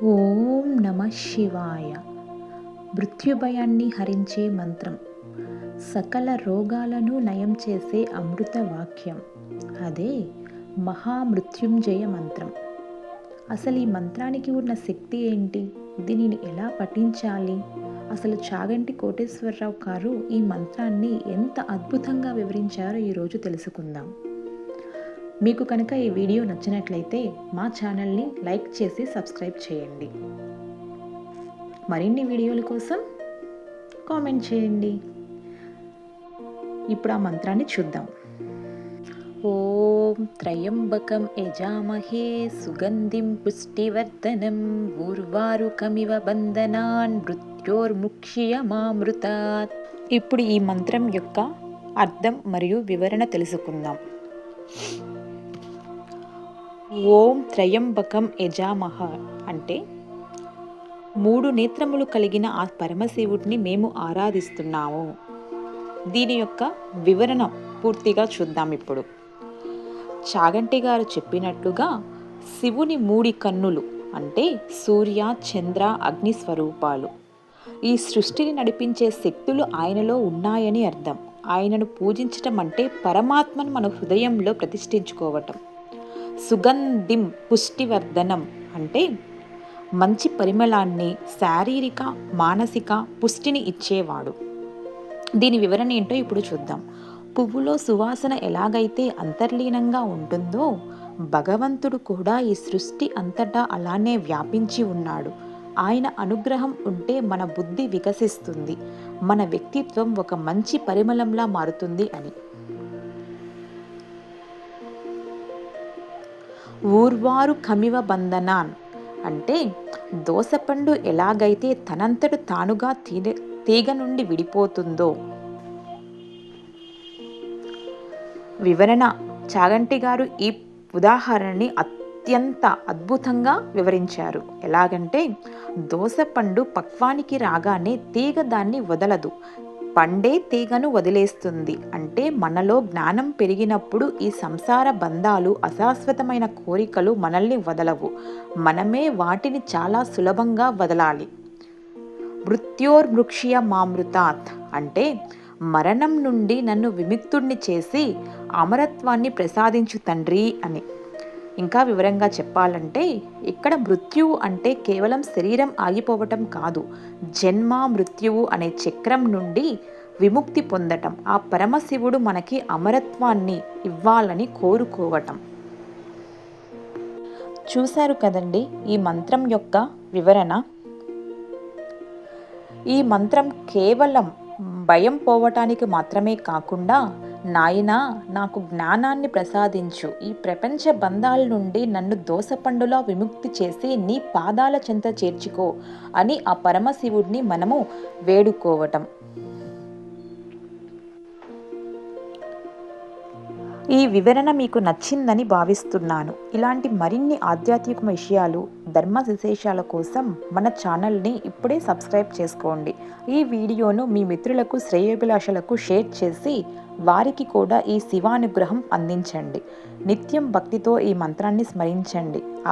ఓం నమ శివాయ. మృత్యుభయాన్ని హరించే మంత్రం, సకల రోగాలను నయం చేసే అమృత వాక్యం, అదే మహామృత్యుంజయ మంత్రం. అసలు ఈ మంత్రానికి ఉన్న శక్తి ఏంటి? దీనిని ఎలా పఠించాలి? అసలు చాగంటి కోటేశ్వరరావు గారు ఈ మంత్రాన్ని ఎంత అద్భుతంగా వివరించారో ఈరోజు తెలుసుకుందాం. మీకు కనుక ఈ వీడియో నచ్చినట్లయితే మా ఛానల్ని లైక్ చేసి సబ్స్క్రైబ్ చేయండి. మరిన్ని వీడియోల కోసం కామెంట్ చేయండి. ఇప్పుడు ఆ మంత్రాన్ని చూద్దాం. ఓం త్రయంబకం యజామహే సుగంధిం పుష్టివర్ధనం ఊర్వారుకమివ బంధనాన్ మృత్యోర్ముక్ష్యమామృతాత్. ఇప్పుడు ఈ మంత్రం యొక్క అర్థం మరియు వివరణ తెలుసుకుందాం. ఓం త్రయంబకం యజామహ అంటే 3 నేత్రములు కలిగిన ఆ పరమశివుడిని మేము ఆరాధిస్తున్నాము. దీని యొక్క వివరణ పూర్తిగా చూద్దాం. ఇప్పుడు చాగంటి గారు చెప్పినట్లుగా శివుని 3 కన్నులు అంటే సూర్య, చంద్ర, అగ్ని స్వరూపాలు. ఈ సృష్టిని నడిపించే శక్తులు ఆయనలో ఉన్నాయని అర్థం. ఆయనను పూజించటం అంటే పరమాత్మను మన హృదయంలో ప్రతిష్ఠించుకోవటం. సుగంధిం పుష్టివర్ధనం అంటే మంచి పరిమళాన్ని, శారీరక మానసిక పుష్టిని ఇచ్చేవాడు. దీని వివరణ ఏంటో ఇప్పుడు చూద్దాం. పువ్వులో సువాసన ఎలాగైతే అంతర్లీనంగా ఉంటుందో భగవంతుడు కూడా ఈ సృష్టి అంతటా అలానే వ్యాపించి ఉన్నాడు. ఆయన అనుగ్రహం ఉంటే మన బుద్ధి వికసిస్తుంది, మన వ్యక్తిత్వం ఒక మంచి పరిమళంలా మారుతుంది అని. ఊర్వారు కమివ బంధనాన్ అంటే దోసపండు ఎలాగైతే తనంతట తానుగా తీగ నుండి విడిపోతుందో. వివరణ చాగంటి గారు ఈ ఉదాహరణని అత్యంత అద్భుతంగా వివరించారు. ఎలాగంటే దోసపండు పక్వానికి రాగానే తీగ దాన్ని వదలదు, పండే తీగను వదిలేస్తుంది. అంటే మనలో జ్ఞానం పెరిగినప్పుడు ఈ సంసార బంధాలు, అశాశ్వతమైన కోరికలు మనల్ని వదలవు, మనమే వాటిని చాలా సులభంగా వదలాలి. మృత్యోర్ముక్ష్యమామృతాత్ అంటే మరణం నుండి నన్ను విముక్తుడిని చేసి అమరత్వాన్ని ప్రసాదించు తండ్రి అని. ఇంకా వివరంగా చెప్పాలంటే ఇక్కడ మృత్యువు అంటే కేవలం శరీరం ఆగిపోవటం కాదు, జన్మ మృత్యువు అనే చక్రం నుండి విముక్తి పొందటం, ఆ పరమశివుడు మనకి అమరత్వాన్ని ఇవ్వాలని కోరుకోవటం. చూశారు కదండి ఈ మంత్రం యొక్క వివరణ. ఈ మంత్రం కేవలం భయం పోవటానికి మాత్రమే కాకుండా, నాయనా నాకు జ్ఞానాన్ని ప్రసాదించు, ఈ ప్రపంచ బంధాల నుండి నన్ను దోసపండులా విముక్తి చేసి నీ పాదాల చెంత చేర్చుకో అని ఆ పరమశివుడిని మనము వేడుకోవటం. ఈ వివరణ మీకు నచ్చిందని భావిస్తున్నాను. ఇలాంటి మరిన్ని ఆధ్యాత్మిక విషయాలు, ధర్మ విశేషాల కోసం మన ఛానల్ని ఇప్పుడే సబ్స్క్రైబ్ చేసుకోండి. ఈ వీడియోను మీ మిత్రులకు, శ్రేయోభిలాషులకు షేర్ చేసి వారికి కూడా ఈ శివానుగ్రహం అందించండి. నిత్యం భక్తితో ఈ మంత్రాన్ని స్మరించండి. ఆ